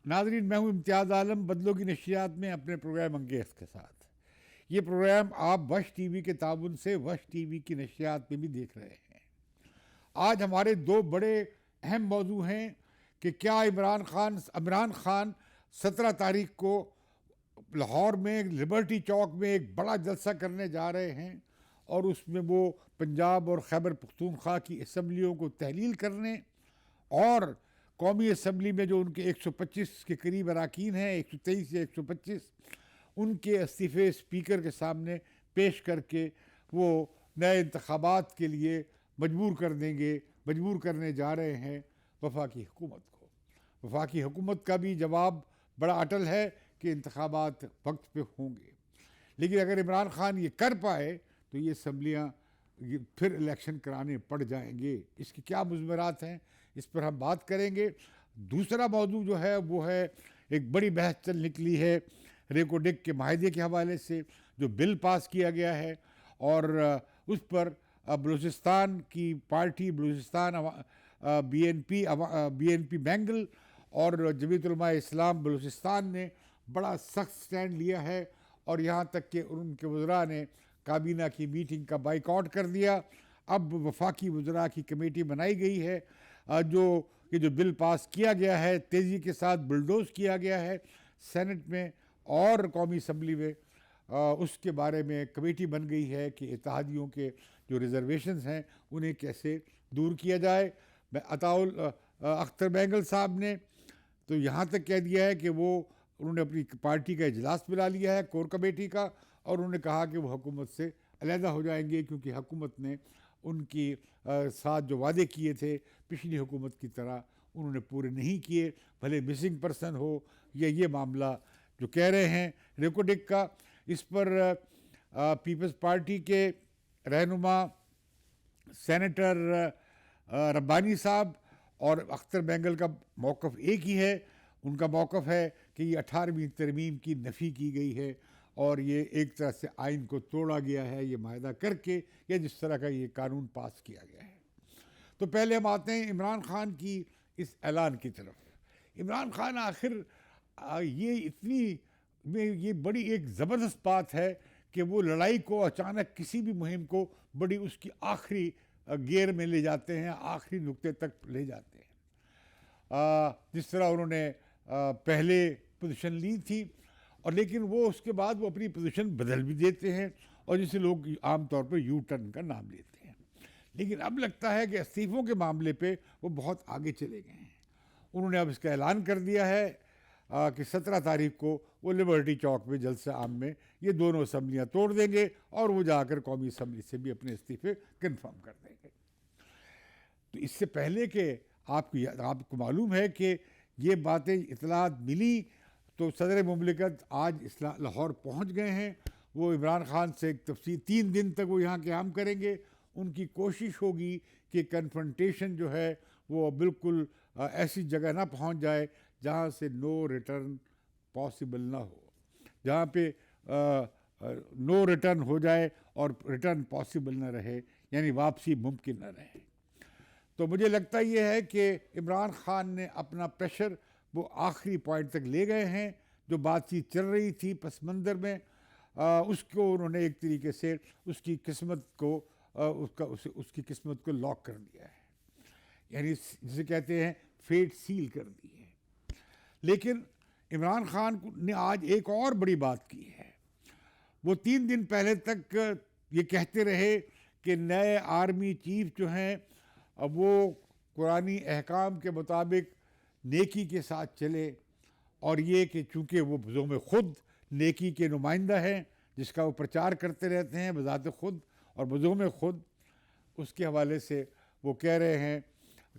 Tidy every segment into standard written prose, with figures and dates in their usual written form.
ناظرین، میں ہوں امتیاز عالم بدلوں کی نشریات میں اپنے پروگرام انگیز کے ساتھ. یہ پروگرام آپ وش ٹی وی کے تعاون سے وش ٹی وی کی نشریات میں بھی دیکھ رہے ہیں. آج ہمارے دو بڑے اہم موضوع ہیں کہ کیا عمران خان 17 تاریخ کو لاہور میں لبرٹی چوک میں ایک بڑا جلسہ کرنے جا رہے ہیں اور اس میں وہ پنجاب اور خیبر پختونخوا کی اسمبلیوں کو تحلیل کرنے اور قومی اسمبلی میں جو ان کے 125 کے قریب اراکین ہیں، 123 یا 125، ان کے استعفے اسپیکر کے سامنے پیش کر کے وہ نئے انتخابات کے لیے مجبور کرنے جا رہے ہیں وفاقی حکومت کو. وفاقی حکومت کا بھی جواب بڑا اٹل ہے کہ انتخابات وقت پہ ہوں گے، لیکن اگر عمران خان یہ کر پائے تو یہ اسمبلیاں پھر الیکشن کرانے پڑ جائیں گے. اس کی کیا مضمرات ہیں، اس پر ہم بات کریں گے. دوسرا موضوع جو ہے وہ ہے ایک بڑی بحث چل نکلی ہے ریکو ڈک کے معاہدے کے حوالے سے، جو بل پاس کیا گیا ہے اور اس پر بلوچستان کی party Balochistan B N P بینگل اور جمعیت علماء اسلام بلوچستان نے بڑا سخت سٹینڈ لیا ہے، اور یہاں تک کہ ان کے وزراء نے کابینہ کی میٹنگ کا بائیکاٹ کر دیا. اب وفاقی وزراء کی کمیٹی بنائی گئی ہے. یہ جو بل پاس کیا گیا ہے تیزی کے ساتھ بلڈوز کیا گیا ہے سینٹ میں اور قومی اسمبلی میں، اس کے بارے میں کمیٹی بن گئی ہے کہ اتحادیوں کے جو ریزرویشنز ہیں انہیں کیسے دور کیا جائے. اختر بینگل صاحب نے تو یہاں تک کہہ دیا ہے کہ انہوں نے اپنی پارٹی کا اجلاس بلا لیا ہے کور کمیٹی کا، اور انہوں نے کہا کہ وہ حکومت سے علیحدہ ہو جائیں گے کیونکہ حکومت نے ان کی ساتھ جو وعدے کیے تھے پچھلی حکومت کی طرح انہوں نے پورے نہیں کیے، بھلے مسنگ پرسن ہو یا یہ معاملہ جو کہہ رہے ہیں ریکو ڈک کا. اس پر پیپلز پارٹی کے رہنما سینیٹر ربانی صاحب اور اختر بینگل کا موقف ایک ہی ہے. ان کا موقف ہے کہ یہ 18ویں ترمیم کی نفی کی گئی ہے اور یہ ایک طرح سے آئین کو توڑا گیا ہے یہ معاہدہ کر کے، یا جس طرح کا یہ قانون پاس کیا گیا ہے. تو پہلے ہم آتے ہیں عمران خان کی اس اعلان کی طرف. عمران خان آخر یہ بڑی ایک زبردست بات ہے کہ وہ لڑائی کو اچانک کسی بھی مہم کو بڑی اس کی آخری گیئر میں لے جاتے ہیں، آخری نقطے تک لے جاتے ہیں. جس طرح انہوں نے پہلے پوزیشن لی تھی، اور لیکن وہ اس کے بعد وہ اپنی پوزیشن بدل بھی دیتے ہیں، اور جسے لوگ عام طور پر یو ٹرن کا نام لیتے ہیں. لیکن اب لگتا ہے کہ استعفوں کے معاملے پہ وہ بہت آگے چلے گئے ہیں. انہوں نے اب اس کا اعلان کر دیا ہے کہ 17 تاریخ کو وہ لبرٹی چوک میں جلسہ عام میں یہ دونوں اسمبلیاں توڑ دیں گے اور وہ جا کر قومی اسمبلی سے بھی اپنے استعفے کنفرم کر دیں گے. تو اس سے پہلے کہ آپ کو معلوم ہے کہ یہ باتیں اطلاعات ملی تو صدر مملکت آج لاہور پہنچ گئے ہیں. وہ عمران خان سے ایک تفصیل 3 دن تک وہ یہاں قیام کریں گے. ان کی کوشش ہوگی کہ کنفرنٹیشن جو ہے وہ بالکل ایسی جگہ نہ پہنچ جائے جہاں سے نو ریٹرن پاسبل نہ ہو، جہاں پہ نو ریٹرن ہو جائے اور ریٹرن پاسبل نہ رہے، یعنی واپسی ممکن نہ رہے. تو مجھے لگتا یہ ہے کہ عمران خان نے اپنا پریشر وہ آخری پوائنٹ تک لے گئے ہیں. جو بات چیت چل رہی تھی پس منظر میں، اس کو انہوں نے ایک طریقے سے اس کی قسمت کو لاک کر دیا ہے، یعنی جسے کہتے ہیں فیٹ سیل کر دی ہے. لیکن عمران خان نے آج ایک اور بڑی بات کی ہے. وہ 3 دن پہلے تک یہ کہتے رہے کہ نئے آرمی چیف جو ہیں وہ قرآنی احکام کے مطابق نیکی کے ساتھ چلے، اور یہ کہ چونکہ وہ بذوق خود نیکی کے نمائندہ ہیں جس کا وہ پرچار کرتے رہتے ہیں بذات خود اور بذوق خود، اس کے حوالے سے وہ کہہ رہے ہیں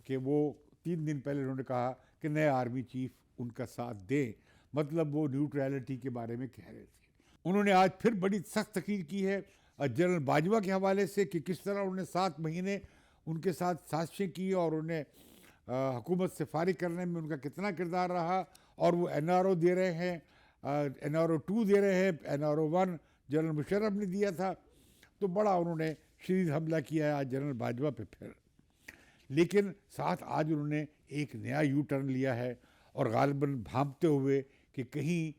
کہ وہ 3 دن پہلے انہوں نے کہا کہ نئے آرمی چیف ان کا ساتھ دیں، مطلب وہ نیوٹرلٹی کے بارے میں کہہ رہے تھے. انہوں نے آج پھر بڑی سخت تقریر کی ہے جنرل باجوہ کے حوالے سے کہ کس طرح انہوں نے 7 مہینے ان کے ساتھ سازشیں کی اور انہیں حکومت سے فارغ کرنے میں ان کا کتنا کردار رہا، اور وہ این آر او دے رہے ہیں، این آر او 2 دے رہے ہیں، N R O 1 general Musharraf نے دیا تھا. تو بڑا انہوں نے شدید حملہ کیا ہے آج جنرل باجوہ پہ پھر. لیکن ساتھ آج انہوں نے ایک نیا یو ٹرن لیا ہے اور غالباً بھانپتے ہوئے کہ کہیں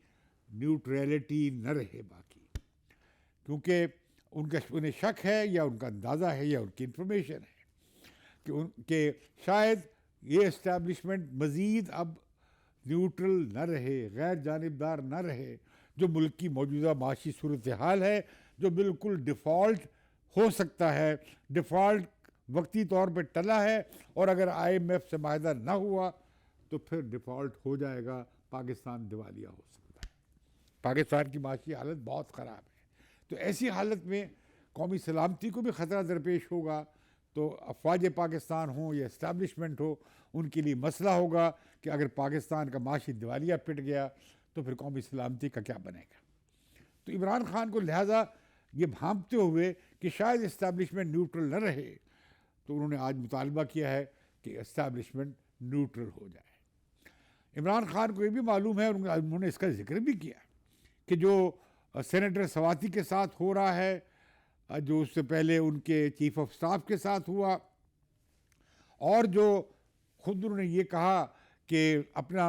نیوٹریلٹی نہ رہے باقی، کیونکہ انہیں شک ہے یا ان کا اندازہ ہے یا ان کی انفارمیشن ہے کہ شاید یہ اسٹیبلشمنٹ مزید اب نیوٹرل نہ رہے، غیر جانبدار نہ رہے، جو ملک کی موجودہ معاشی صورتحال ہے جو بالکل ڈیفالٹ ہو سکتا ہے، ڈیفالٹ وقتی طور پہ ٹلا ہے، اور اگر آئی ایم ایف سے معاہدہ نہ ہوا تو پھر ڈیفالٹ ہو جائے گا، پاکستان دیوالیہ ہو سکتا ہے، پاکستان کی معاشی حالت بہت خراب ہے۔ تو ایسی حالت میں قومی سلامتی کو بھی خطرہ درپیش ہوگا، تو افواج پاکستان ہوں یا اسٹیبلشمنٹ ہو، ان کے لیے مسئلہ ہوگا کہ اگر پاکستان کا معاشی دیوالیہ پٹ گیا تو پھر قومی سلامتی کا کیا بنے گا۔ تو عمران خان کو لہٰذا یہ بھانپتے ہوئے کہ شاید اسٹیبلشمنٹ نیوٹرل نہ رہے، تو انہوں نے آج مطالبہ کیا ہے کہ اسٹیبلشمنٹ نیوٹرل ہو جائے۔ عمران خان کو یہ بھی معلوم ہے، اور انہوں نے اس کا ذکر بھی کیا کہ جو سینیٹر سواتی کے ساتھ ہو رہا ہے، جو اس سے پہلے ان کے چیف آف سٹاف کے ساتھ ہوا، اور جو خود انہوں نے یہ کہا کہ اپنا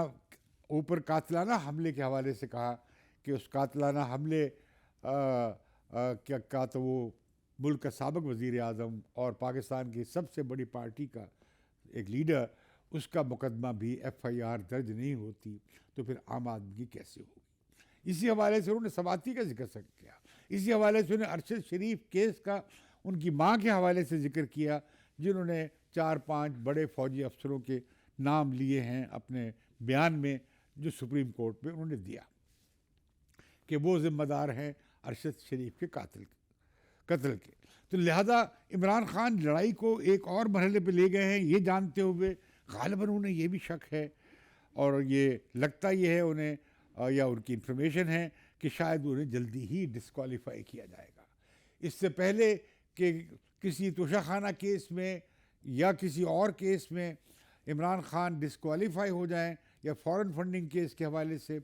اوپر قاتلانہ حملے کے حوالے سے کہا کہ اس قاتلانہ حملے کیا کہا تو وہ ملک کا سابق وزیر اعظم اور پاکستان کی سب سے بڑی پارٹی کا ایک لیڈر، اس کا مقدمہ بھی ایف آئی آر درج نہیں ہوتی تو پھر عام آدمی کی کیسے ہوگی۔ اسی حوالے سے انہوں نے سواتی کا ذکر کیا، اسی حوالے سے انہوں نے ارشد شریف کیس کا ان کی ماں کے حوالے سے ذکر کیا، جنہوں نے 4-5 بڑے فوجی افسروں کے نام لیے ہیں اپنے بیان میں جو سپریم کورٹ میں انہوں نے دیا کہ وہ ذمہ دار ہیں ارشد شریف کے قتل کے۔ تو لہذا عمران خان لڑائی کو ایک اور مرحلے پہ لے گئے ہیں، یہ جانتے ہوئے غالباً انہیں یہ بھی شک ہے، اور یہ لگتا یہ ہے انہیں یا ان کی انفارمیشن ہے کہ شاید انہیں جلدی ہی ڈسکوالیفائی کیا جائے گا، اس سے پہلے کہ کسی توشہ خانہ کیس میں یا کسی اور کیس میں عمران خان ڈسکوالیفائی ہو جائیں، یا فورن فنڈنگ کیس کے حوالے سے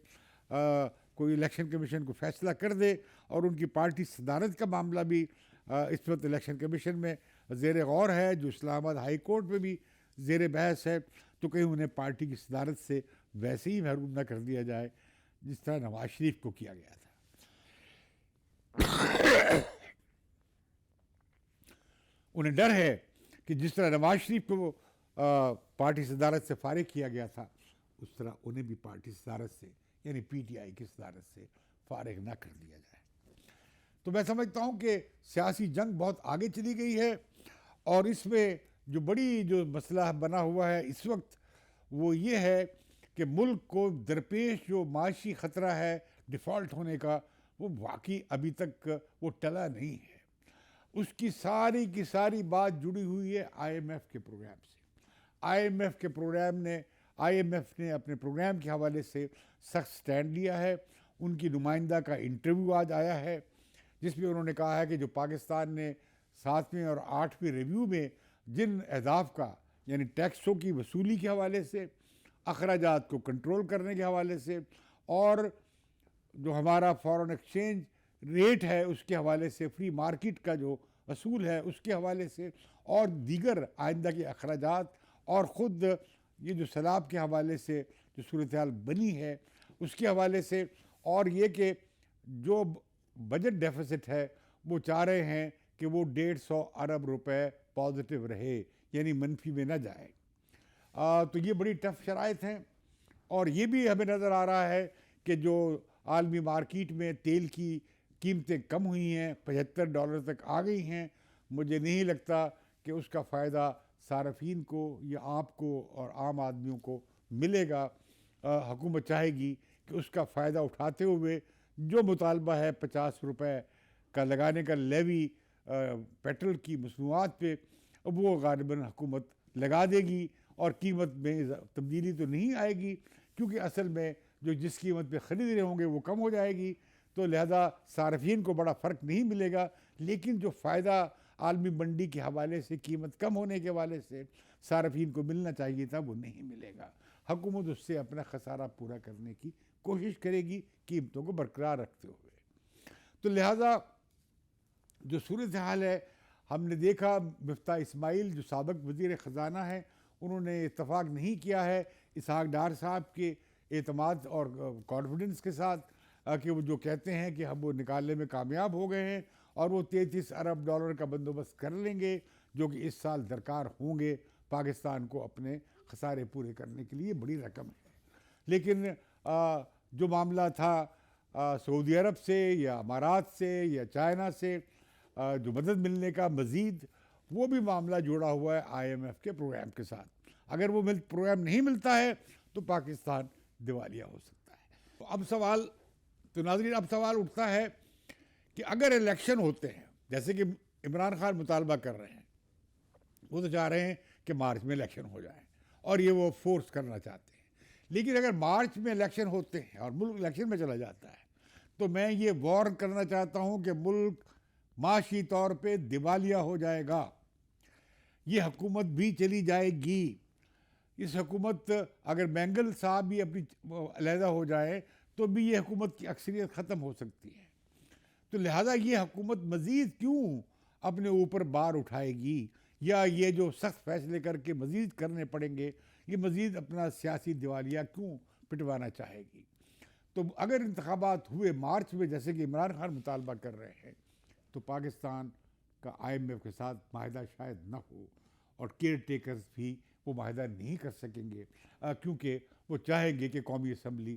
کوئی الیکشن کمیشن کو فیصلہ کر دے، اور ان کی پارٹی صدارت کا معاملہ بھی اس وقت الیکشن کمیشن میں زیر غور ہے، جو اسلام آباد ہائی کورٹ میں بھی زیر بحث ہے، تو کہیں انہیں پارٹی کی صدارت سے ویسے ہی محروم نہ کر دیا جائے جس طرح نواز شریف کو کیا گیا تھا۔ انہیں ڈر ہے کہ جس طرح نواز شریف کو پارٹی صدارت سے فارغ کیا گیا تھا، اس طرح انہیں بھی پارٹی صدارت سے یعنی پی ٹی آئی کی صدارت سے فارغ نہ کر دیا جائے۔ تو میں سمجھتا ہوں کہ سیاسی جنگ بہت آگے چلی گئی ہے، اور اس میں جو مسئلہ بنا ہوا ہے اس وقت وہ یہ ہے کہ ملک کو درپیش جو معاشی خطرہ ہے ڈیفالٹ ہونے کا، وہ واقعی ابھی تک وہ ٹلا نہیں ہے۔ اس کی ساری بات جڑی ہوئی ہے آئی ایم ایف کے پروگرام سے۔ آئی ایم ایف نے اپنے پروگرام کے حوالے سے سخت سٹینڈ لیا ہے۔ ان کی نمائندہ کا انٹرویو آج آیا ہے جس میں انہوں نے کہا ہے کہ جو پاکستان نے 7ویں اور 8ویں ریویو میں جن اہداف کا یعنی ٹیکسوں کی وصولی کے حوالے سے، اخراجات کو کنٹرول کرنے کے حوالے سے، اور جو ہمارا فارن ایکسچینج ریٹ ہے اس کے حوالے سے، فری مارکیٹ کا جو اصول ہے اس کے حوالے سے، اور دیگر آئندہ کے اخراجات، اور خود یہ جو سیلاب کے حوالے سے جو صورتحال بنی ہے اس کے حوالے سے، اور یہ کہ جو بجٹ ڈیفیسٹ ہے وہ چاہ رہے ہیں کہ وہ 150 ارب روپے پازیٹیو رہے، یعنی منفی میں نہ جائے۔ تو یہ بڑی ٹف شرائط ہیں، اور یہ بھی ہمیں نظر آ رہا ہے کہ جو عالمی مارکیٹ میں تیل کی قیمتیں کم ہوئی ہیں، $75 تک آ گئی ہیں، مجھے نہیں لگتا کہ اس کا فائدہ صارفین کو یا آپ کو اور عام آدمیوں کو ملے گا۔ حکومت چاہے گی کہ اس کا فائدہ اٹھاتے ہوئے جو مطالبہ ہے 50 روپے کا لگانے کا لیوی پیٹرول کی مصنوعات پہ، وہ غالباً حکومت لگا دے گی، اور قیمت میں تبدیلی تو نہیں آئے گی، کیونکہ اصل میں جو جس قیمت پہ خرید رہے ہوں گے وہ کم ہو جائے گی، تو لہذا صارفین کو بڑا فرق نہیں ملے گا، لیکن جو فائدہ عالمی منڈی کے حوالے سے قیمت کم ہونے کے حوالے سے صارفین کو ملنا چاہیے تھا وہ نہیں ملے گا۔ حکومت اس سے اپنا خسارہ پورا کرنے کی کوشش کرے گی قیمتوں کو برقرار رکھتے ہوئے۔ تو لہذا جو صورتحال ہے، ہم نے دیکھا مفتاح اسماعیل جو سابق وزیر خزانہ ہیں، انہوں نے اتفاق نہیں کیا ہے اسحاق ڈار صاحب کے اعتماد اور کانفیڈنس کے ساتھ کہ وہ جو کہتے ہیں کہ ہم وہ نکالنے میں کامیاب ہو گئے ہیں اور وہ 33 ارب ڈالر کا بندوبست کر لیں گے جو کہ اس سال درکار ہوں گے پاکستان کو اپنے خسارے پورے کرنے کے لیے. بڑی رقم ہے. لیکن جو معاملہ تھا سعودی عرب سے یا امارات سے یا چائنا سے جو مدد ملنے کا مزید، وہ بھی معاملہ جڑا ہوا ہے IMF کے پروگرام کے ساتھ. اگر وہ پروگرام نہیں ملتا ہے تو پاکستان دیوالیہ ہو سکتا ہے. تو ناظرین اب سوال اٹھتا ہے کہ اگر الیکشن ہوتے ہیں، جیسے کہ عمران خان مطالبہ کر رہے ہیں، وہ تو چاہ رہے ہیں کہ مارچ میں الیکشن ہو جائے اور یہ وہ فورس کرنا چاہتے ہیں. لیکن اگر مارچ میں الیکشن ہوتے ہیں اور ملک الیکشن میں چلا جاتا ہے تو میں یہ وارن کرنا چاہتا ہوں کہ ملک معاشی طور پہ دیوالیہ ہو جائے گا. یہ حکومت بھی چلی جائے گی. اس حکومت اگر مینگل صاحب بھی اپنی علیحدہ ہو جائے تو بھی یہ حکومت کی اکثریت ختم ہو سکتی ہے. تو لہٰذا یہ حکومت مزید کیوں اپنے اوپر بار اٹھائے گی، یا یہ جو سخت فیصلے کر کے مزید کرنے پڑیں گے، یہ مزید اپنا سیاسی دیوالیہ کیوں پٹوانا چاہے گی. تو اگر انتخابات ہوئے مارچ میں جیسے کہ عمران خان مطالبہ کر رہے ہیں تو پاکستان کا IMF کے ساتھ معاہدہ شاید نہ ہو، اور کیئر ٹیکرز بھی وہ معاہدہ نہیں کر سکیں گے کیونکہ وہ چاہیں گے کہ قومی اسمبلی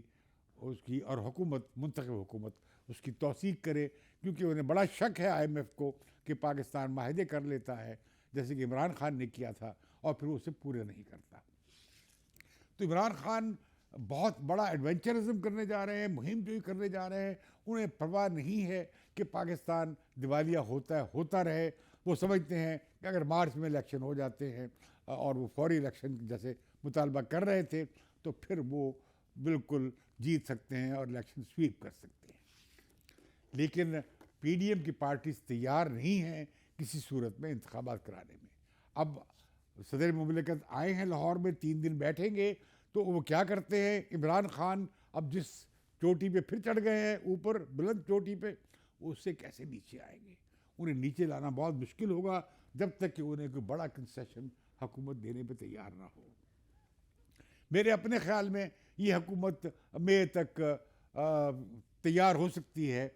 اس کی اور حکومت، منتخب حکومت اس کی توثیق کرے، کیونکہ انہیں بڑا شک ہے IMF کو کہ پاکستان معاہدے کر لیتا ہے جیسے کہ عمران خان نے کیا تھا اور پھر اسے پورے نہیں کرتا. تو عمران خان بہت بڑا ایڈونچرزم کرنے جا رہے ہیں، مہم جوئی کرنے جا رہے ہیں. انہیں پرواہ نہیں ہے کہ پاکستان دیوالیہ ہوتا رہے. وہ سمجھتے ہیں کہ اگر مارچ میں الیکشن ہو جاتے ہیں اور وہ فوری الیکشن جیسے مطالبہ کر رہے تھے تو پھر وہ بالکل جیت سکتے ہیں اور الیکشن سویپ کر سکتے ہیں. لیکن PDM کی پارٹیز تیار نہیں ہیں کسی صورت میں انتخابات کرانے میں. اب صدر مملکت آئے ہیں لاہور میں، 3 دن بیٹھیں گے، تو وہ کیا کرتے ہیں، عمران خان اب جس چوٹی پہ پھر چڑھ گئے ہیں، اوپر بلند چوٹی پہ، اس سے کیسے نیچے آئیں گے. انہیں نیچے لانا بہت مشکل ہوگا جب تک کہ انہیں کوئی بڑا کنسیشن حکومت دینے پہ تیار نہ ہو. میرے اپنے خیال میں یہ حکومت مئی تک تیار ہو سکتی ہے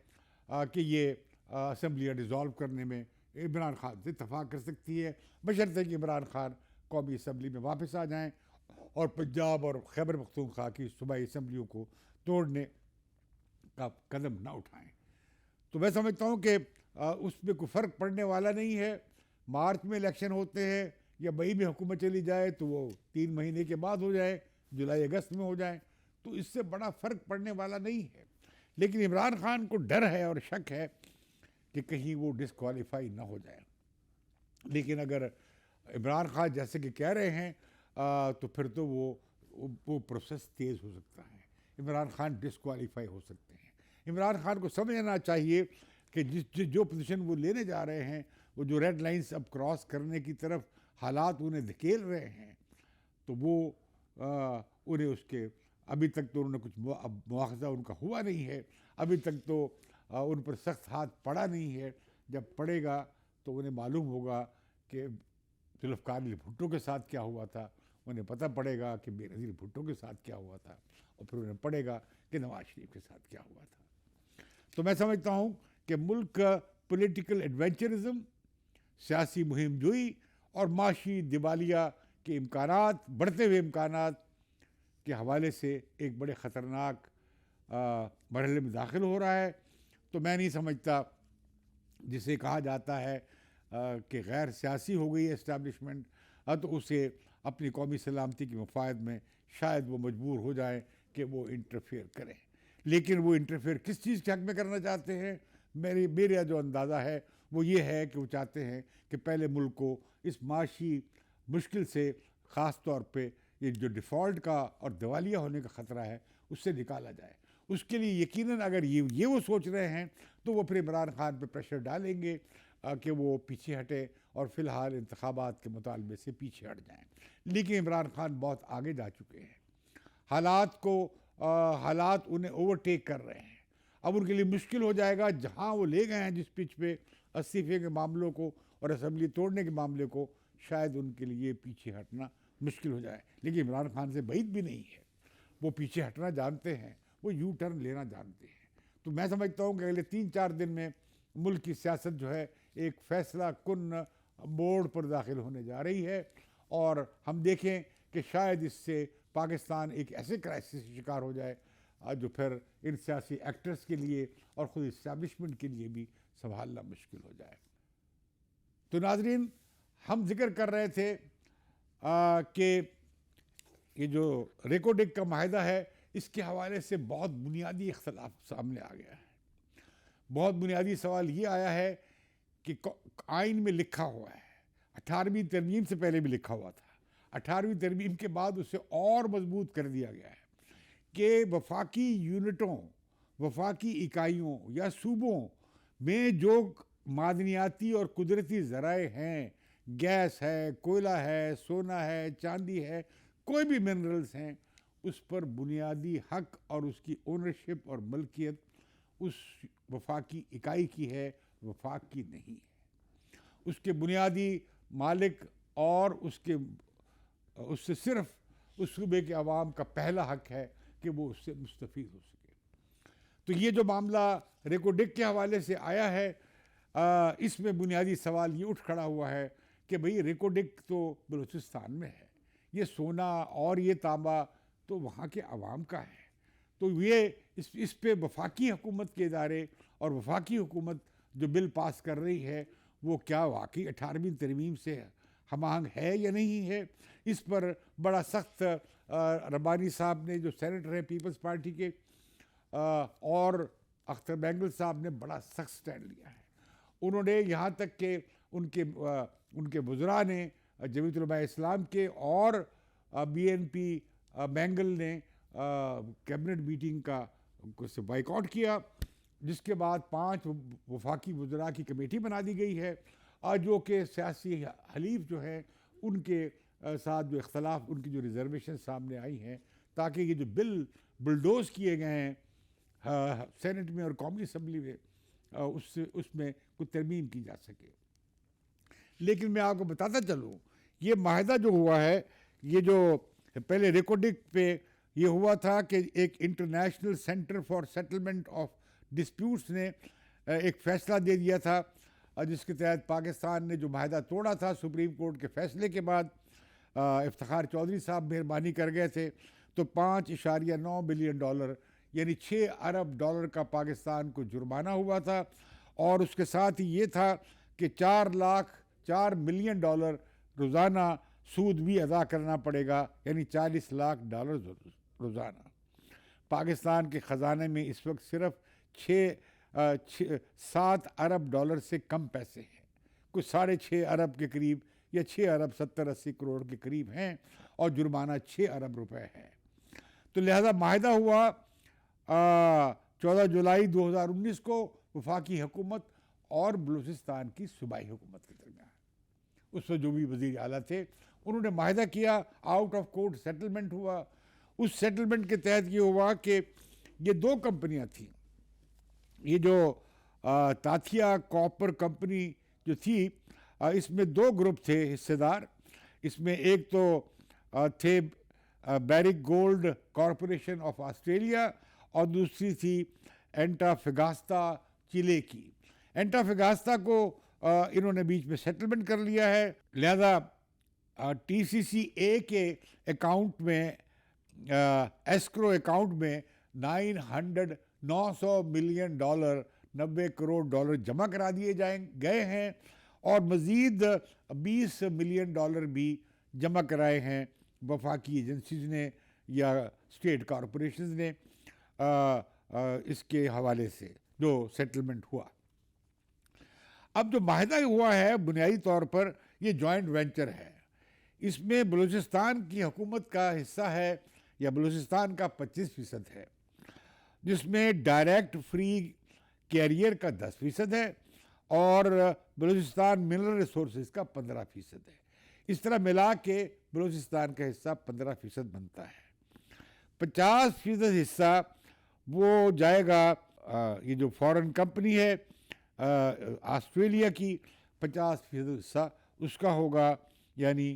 کہ یہ اسمبلیاں ڈیزالو کرنے میں عمران خان سے اتفاق کر سکتی ہے، بشرطے کہ عمران خان قومی اسمبلی میں واپس آ جائیں اور پنجاب اور خیبر پختونخوا کی صوبائی اسمبلیوں کو توڑنے کا قدم نہ اٹھائیں. تو میں سمجھتا ہوں کہ اس میں کوئی فرق پڑنے والا نہیں ہے. مارچ میں الیکشن ہوتے ہیں یا مئی میں حکومت چلی جائے تو وہ 3 مہینے کے بعد ہو جائے، جولائی اگست میں ہو جائے، تو اس سے بڑا فرق پڑنے والا نہیں ہے. لیکن عمران خان کو ڈر ہے اور شک ہے کہ کہیں وہ ڈسکوالیفائی نہ ہو جائے. لیکن اگر عمران خان جیسے کہ کہہ رہے ہیں تو پھر تو وہ پروسیس تیز ہو سکتا ہے. عمران خان ڈسکوالیفائی ہو سکتے ہیں. عمران خان کو سمجھنا چاہیے کہ جو پوزیشن وہ لینے جا رہے ہیں، وہ جو ریڈ لائنز اب کراس کرنے کی طرف حالات انہیں دھکیل رہے ہیں، تو وہ انہیں اس کے ابھی تک تو انہوں نے کچھ مواخذہ ان کا ہوا نہیں ہے، ابھی تک تو ان پر سخت ہاتھ پڑا نہیں ہے. جب پڑے گا تو انہیں معلوم ہوگا کہ ذوالفقار علی بھٹو کے ساتھ کیا ہوا تھا، انہیں پتہ پڑے گا کہ بے نظیر بھٹو کے ساتھ کیا ہوا تھا، اور پھر انہیں پڑے گا کہ نواز شریف کے ساتھ کیا ہوا تھا. تو میں سمجھتا ہوں کہ ملک کا پولیٹیکل ایڈونچرزم، سیاسی مہم جوئی اور معاشی دیوالیہ کے امکانات، بڑھتے ہوئے امکانات کے حوالے سے ایک بڑے خطرناک مرحلے میں داخل ہو رہا ہے. تو میں نہیں سمجھتا جسے کہا جاتا ہے کہ غیر سیاسی ہو گئی ہے اسٹیبلشمنٹ، تو اسے اپنی قومی سلامتی کے مفاد میں شاید وہ مجبور ہو جائیں کہ وہ انٹرفیئر کریں. لیکن وہ انٹرفیئر کس چیز کے حق میں کرنا چاہتے ہیں؟ میرا جو اندازہ ہے وہ یہ ہے کہ وہ چاہتے ہیں کہ پہلے ملک کو اس معاشی مشکل سے، خاص طور پہ یہ جو ڈیفالٹ کا اور دیوالیہ ہونے کا خطرہ ہے، اس سے نکالا جائے. اس کے لیے یقیناً اگر یہ وہ سوچ رہے ہیں تو وہ پھر عمران خان پہ پریشر ڈالیں گے کہ وہ پیچھے ہٹے اور فی الحال انتخابات کے مطالبے سے پیچھے ہٹ جائیں. لیکن عمران خان بہت آگے جا چکے ہیں. حالات انہیں اوورٹیک کر رہے ہیں. اب ان کے لیے مشکل ہو جائے گا، جہاں وہ لے گئے ہیں جس پچ پہ استعفے کے معاملوں کو اور اسمبلی توڑنے کے معاملے کو، شاید ان کے لیے پیچھے ہٹنا مشکل ہو جائے. لیکن عمران خان سے بعید بھی نہیں ہے, وہ پیچھے ہٹنا جانتے ہیں, وہ یو ٹرن لینا جانتے ہیں. تو میں سمجھتا ہوں کہ اگلے 3-4 دن میں ملک کی سیاست جو ہے ایک فیصلہ کن موڑ پر داخل ہونے جا رہی ہے, اور ہم دیکھیں کہ شاید اس سے پاکستان ایک ایسے کرائسس کا شکار ہو جائے جو پھر ان سیاسی ایکٹرز کے لیے اور خود اسٹیبلشمنٹ کے لیے بھی سنبھالنا مشکل ہو جائے. تو ناظرین, ہم ذکر کر رہے تھے کہ یہ جو ریکوڈک کا معاہدہ ہے, اس کے حوالے سے بہت بنیادی اختلاف سامنے آ گیا ہے. بہت بنیادی سوال یہ آیا ہے کہ آئین میں لکھا ہوا ہے, 18ویں ترمیم سے پہلے بھی لکھا ہوا تھا, 18ویں ترمیم کے بعد اسے اور مضبوط کر دیا گیا ہے کہ وفاقی یونٹوں, وفاقی اکائیوں یا صوبوں میں جو معدنیاتی اور قدرتی ذرائع ہیں, گیس ہے, کوئلہ ہے, سونا ہے, چاندی ہے, کوئی بھی منرلز ہیں, اس پر بنیادی حق اور اس کی اونرشپ اور ملکیت اس وفاقی اکائی کی ہے, وفاق کی نہیں ہے. اس کے بنیادی مالک اور اس سے صرف اس صوبے کے عوام کا پہلا حق ہے کہ وہ اس سے مستفید ہو سکے. تو یہ جو معاملہ ریکوڈک کے حوالے سے آیا ہے, اس میں بنیادی سوال یہ اٹھ کھڑا ہوا ہے کہ بھئی ریکوڈک تو بلوچستان میں ہے, یہ سونا اور یہ تانبا تو وہاں کے عوام کا ہے. تو یہ اس پہ وفاقی حکومت کے ادارے اور وفاقی حکومت جو بل پاس کر رہی ہے وہ کیا واقعی 18ویں ترمیم سے ہم آہنگ ہے یا نہیں ہے. اس پر بڑا سخت ربانی صاحب نے جو سینیٹر ہیں پیپلز پارٹی کے, اور اختر بینگل صاحب نے بڑا سخت سٹینڈ لیا ہے. انہوں نے یہاں تک کہ ان کے وزراء نے, جمعیت علماء اسلام کے اور بی این پی بینگل نے کیبنٹ میٹنگ کا سے بائیکاٹ کیا, جس کے بعد 5 وفاقی وزراء کی کمیٹی بنا دی گئی ہے, اور جو کہ سیاسی حلیف جو ہیں ان کے ساتھ جو اختلاف, ان کی جو ریزرویشن سامنے آئی ہیں, تاکہ یہ جو بلڈوز کیے گئے ہیں سینٹ میں اور قومی اسمبلی میں, اس میں کوئی ترمیم کی جا سکے. لیکن میں آپ کو بتاتا چلوں, یہ معاہدہ جو ہوا ہے, یہ جو پہلے ریکوڈک پہ یہ ہوا تھا کہ ایک international centre for settlement of disputes نے ایک فیصلہ دے دیا تھا, جس کے تحت پاکستان نے جو معاہدہ توڑا تھا سپریم کورٹ کے فیصلے کے بعد, افتخار چودھری صاحب مہربانی کر گئے تھے, تو $5.9 بلین یعنی $6 ارب کا پاکستان کو جرمانہ ہوا تھا, اور اس کے ساتھ ہی یہ تھا کہ $4 ملین روزانہ سود بھی ادا کرنا پڑے گا, یعنی $40 لاکھ روزانہ. پاکستان کے خزانے میں اس وقت صرف 7 ارب سے کم پیسے ہیں, کچھ 6.5 ارب کے قریب یا 6 ارب 70-80 کروڑ کے قریب ہیں, اور جرمانہ 6 ارب روپے ہے. تو لہذا معاہدہ ہوا 14 جولائی 2019 کو وفاقی حکومت اور بلوچستان کی صوبائی حکومت کے درمیان. اس وقت جو بھی وزیر اعلیٰ تھے انہوں نے معاہدہ کیا, آؤٹ آف کورٹ سیٹلمنٹ ہوا. اس سیٹلمنٹ کے تحت یہ ہوا کہ یہ 2 کمپنیاں تھیں, یہ جو تاتیا کاپر کمپنی جو تھی, اس میں 2 گروپ تھے حصے دار. اس میں ایک تو تھے Barrick Gold corporation of Australia, اور دوسری تھی اینٹافیگاستا چیلے کی. اینٹافیگاستا کو انہوں نے بیچ میں سیٹلمنٹ کر لیا ہے, لہذا ٹی سی سی اے کے اکاؤنٹ میں, ایسکرو اکاؤنٹ میں $900 ملین $90 کروڑ جمع کرا دیے گئے ہیں, اور مزید $20 ملین بھی جمع کرائے ہیں وفاقی ایجنسیز نے یا اسٹیٹ کارپوریشنز نے اس کے حوالے سے جو سیٹلمنٹ ہوا. اب جو معاہدہ ہوا ہے بنیادی طور پر یہ جوائنٹ وینچر ہے. اس میں بلوچستان کی حکومت کا حصہ ہے یا بلوچستان کا 25% ہے, جس میں ڈائریکٹ فری کیریئر کا 10% ہے, اور بلوچستان منرل ریسورسز کا 15% ہے. اس طرح ملا کے بلوچستان کا حصہ 15% بنتا ہے. 50% حصہ وہ جائے گا, یہ جو فورن کمپنی ہے آسٹریلیا کی, 50% حصہ اس کا ہوگا, یعنی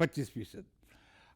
25%।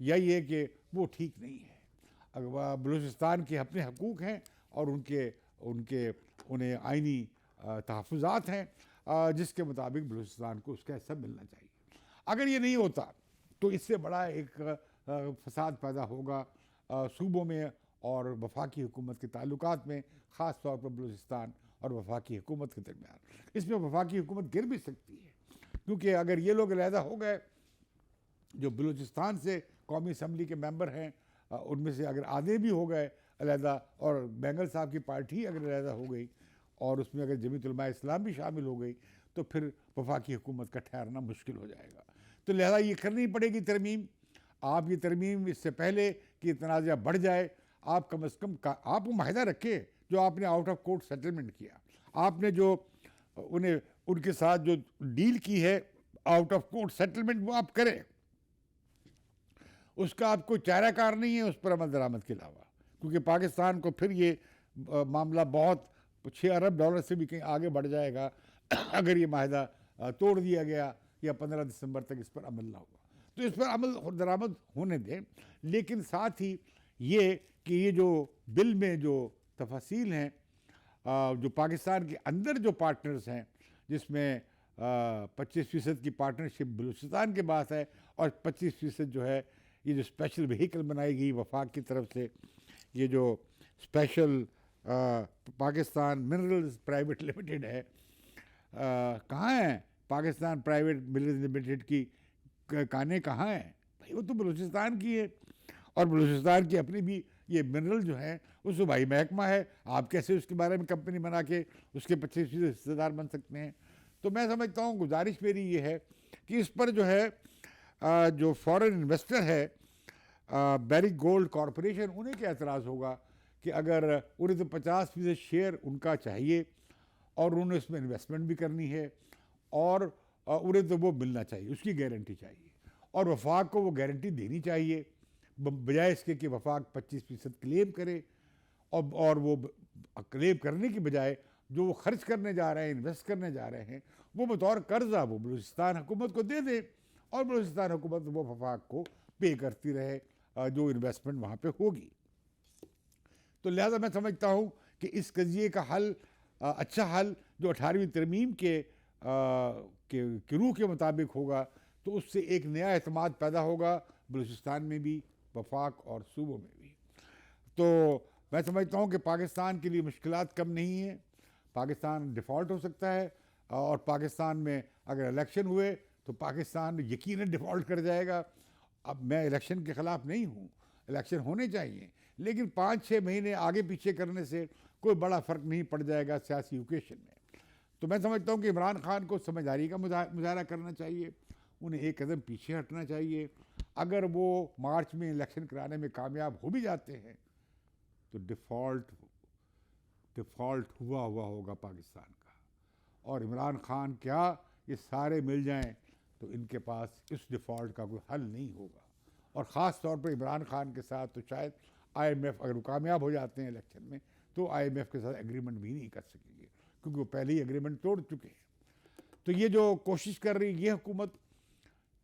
یا یہ کہ وہ ٹھیک نہیں ہے. اگر بلوچستان کے اپنے حقوق ہیں اور انہیں آئینی تحفظات ہیں جس کے مطابق بلوچستان کو اس کا حصہ ملنا چاہیے. اگر یہ نہیں ہوتا تو اس سے بڑا ایک فساد پیدا ہوگا صوبوں میں اور وفاقی حکومت کے تعلقات میں، خاص طور پر بلوچستان اور وفاقی حکومت کے درمیان. اس میں وفاقی حکومت گر بھی سکتی ہے، کیونکہ اگر یہ لوگ علیحدہ ہو گئے جو بلوچستان سے قومی اسمبلی کے ممبر ہیں، ان میں سے اگر آدھے بھی ہو گئے علیحدہ، اور بینگل صاحب کی پارٹی اگر علیحدہ ہو گئی اور اس میں اگر جمیعت علماء اسلام بھی شامل ہو گئی، تو پھر وفاقی حکومت کا ٹھہرنا مشکل ہو جائے گا. تو لہذا یہ کرنی پڑے گی ترمیم. آپ یہ ترمیم اس سے پہلے کہ تنازع بڑھ جائے، آپ کم از کم آپ وہ معاہدہ رکھے جو آپ نے آؤٹ آف کورٹ سیٹلمنٹ کیا، آپ نے جو ان کے ساتھ جو ڈیل کی ہے آؤٹ آف کورٹ سیٹلمنٹ، وہ آپ کریں. اس کا آپ کوئی چارہ کار نہیں ہے اس پر عمل درآمد کے علاوہ، کیونکہ پاکستان کو پھر یہ معاملہ بہت $6 ارب سے بھی کہیں آگے بڑھ جائے گا اگر یہ معاہدہ توڑ دیا گیا یا 15 دسمبر تک اس پر عمل نہ ہوا. تو اس پر عمل درآمد ہونے دیں، لیکن ساتھ ہی یہ کہ یہ جو بل میں جو تفاصیل ہیں، جو پاکستان کے اندر جو پارٹنرز ہیں، جس میں 25% کی پارٹنرشپ بلوچستان کے پاس ہے اور 25% جو ہے یہ جو اسپیشل وہیکل بنائی گئی وفاق کی طرف سے، یہ جو special Pakistan minerals private limited ہے، کہاں ہیں پاکستان پرائیویٹ منرلز لمیٹڈ کی کانے کہاں ہیں؟ بھائی وہ تو بلوچستان کی ہے، اور بلوچستان کی اپنی بھی یہ منرل جو ہیں وہ صوبائی محکمہ ہے. آپ کیسے اس کے بارے میں کمپنی بنا کے اس کے 25% حصہ دار بن سکتے ہیں؟ تو میں سمجھتا ہوں، گزارش میری یہ ہے کہ اس پر جو ہے جو فورن انویسٹر ہے بیرک گولڈ کارپوریشن، انہیں کیا اعتراض ہوگا کہ اگر انہیں تو 50% شیئر ان کا چاہیے اور انہوں نے اس میں انویسٹمنٹ بھی کرنی ہے، اور انہیں تو وہ ملنا چاہیے، اس کی گارنٹی چاہیے، اور وفاق کو وہ گارنٹی دینی چاہیے، بجائے اس کے کہ وفاق 25% کلیم کرے، اور وہ کلیم کرنے کی بجائے جو وہ خرچ کرنے جا رہے ہیں، انویسٹ کرنے جا رہے ہیں، وہ بطور قرضہ وہ بلوچستان حکومت کو دے دے، اور بلوچستان حکومت وہ وفاق کو پے کرتی رہے جو انویسٹمنٹ وہاں پہ ہوگی. تو لہذا میں سمجھتا ہوں کہ اس قضیے کا حل، اچھا حل جو 18ویں ترمیم کے روح کے مطابق ہوگا، تو اس سے ایک نیا اعتماد پیدا ہوگا بلوچستان میں بھی، وفاق اور صوبوں میں بھی. تو میں سمجھتا ہوں کہ پاکستان کے لیے مشکلات کم نہیں ہیں. پاکستان ڈیفالٹ ہو سکتا ہے، اور پاکستان میں اگر الیکشن ہوئے تو پاکستان یقیناً ڈیفالٹ کر جائے گا. اب میں الیکشن کے خلاف نہیں ہوں، الیکشن ہونے چاہیے، لیکن 5-6 مہینے آگے پیچھے کرنے سے کوئی بڑا فرق نہیں پڑ جائے گا سیاسی اوکیشن میں. تو میں سمجھتا ہوں کہ عمران خان کو سمجھداری کا مظاہرہ کرنا چاہیے، انہیں ایک قدم پیچھے ہٹنا چاہیے. اگر وہ مارچ میں الیکشن کرانے میں کامیاب ہو بھی جاتے ہیں تو ڈیفالٹ ہوا ہوگا پاکستان کا، اور عمران خان کیا یہ سارے مل جائیں تو ان کے پاس اس ڈیفالٹ کا کوئی حل نہیں ہوگا. اور خاص طور پر عمران خان کے ساتھ تو شاید IMF، اگر وہ کامیاب ہو جاتے ہیں الیکشن میں، تو IMF کے ساتھ ایگریمنٹ بھی نہیں کر سکیں گے، کیونکہ وہ پہلے ہی ایگریمنٹ توڑ چکے ہیں. تو یہ جو کوشش کر رہی یہ حکومت،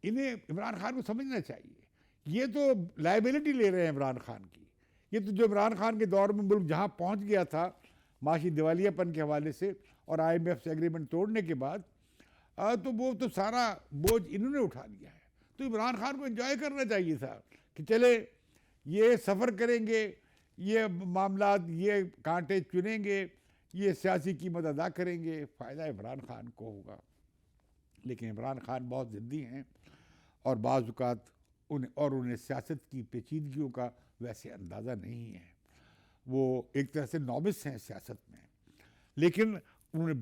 انہیں عمران خان کو سمجھنا چاہیے، یہ تو لائبلٹی لے رہے ہیں عمران خان کی. یہ تو جو عمران خان کے دور میں ملک جہاں پہنچ گیا تھا معاشی دیوالیہ پن کے حوالے سے اور IMF سے ایگریمنٹ توڑنے کے بعد، تو وہ تو سارا بوجھ انہوں نے اٹھا لیا ہے. تو عمران خان کو انجوائے کرنا چاہیے تھا کہ چلے یہ سفر کریں گے، یہ معاملات، یہ کانٹے چنیں گے، یہ سیاسی قیمت ادا کریں گے، فائدہ عمران خان کو ہوگا. لیکن عمران خان بہت ضدی ہیں، اور بعض اوقات انہیں سیاست کی پیچیدگیوں کا ویسے اندازہ نہیں ہے. وہ ایک طرح سے نوبس ہیں سیاست میں، لیکن انہوں نے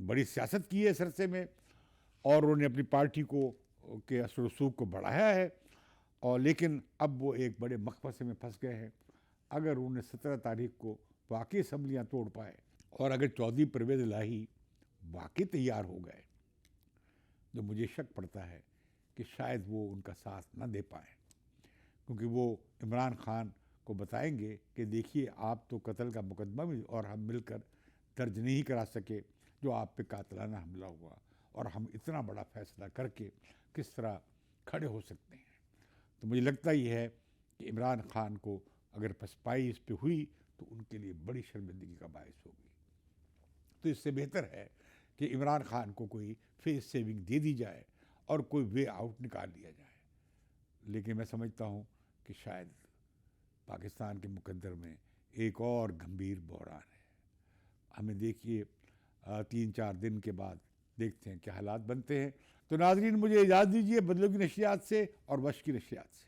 بڑی سیاست کی ہے اس عرصے میں، اور انہوں نے اپنی پارٹی کے اثر و رسوخ کو بڑھایا ہے. اور لیکن اب وہ ایک بڑے مقبضے میں پھنس گئے ہیں. اگر انہوں نے 17 تاریخ کو واقعی اسمبلیاں توڑ پائے، اور اگر چودھری پرویز الہی واقعی تیار ہو گئے، تو مجھے شک پڑتا ہے کہ شاید وہ ان کا ساتھ نہ دے پائیں، کیونکہ وہ عمران خان کو بتائیں گے کہ دیکھیے آپ تو قتل کا مقدمہ بھی اور ہم مل کر درج نہیں کرا سکے جو آپ پہ قاتلانہ حملہ ہوا، اور ہم اتنا بڑا فیصلہ کر کے کس طرح کھڑے ہو سکتے ہیں. تو مجھے لگتا یہ ہے کہ عمران خان کو اگر پسپائی اس پہ ہوئی تو ان کے لیے بڑی شرمندگی کا باعث ہوگی. تو اس سے بہتر ہے کہ عمران خان کو کوئی فیس سیونگ دے دی جائے اور کوئی وے آؤٹ نکال لیا جائے. لیکن میں سمجھتا ہوں کہ شاید پاکستان کے مقدر میں ایک اور گھمبیر بحران ہے. ہمیں دیکھیے 3-4 دن کے بعد دیکھتے ہیں کیا حالات بنتے ہیں. تو ناظرین مجھے اجازت دیجیے بدلوں کی نشریات سے اور وش کی نشریات سے.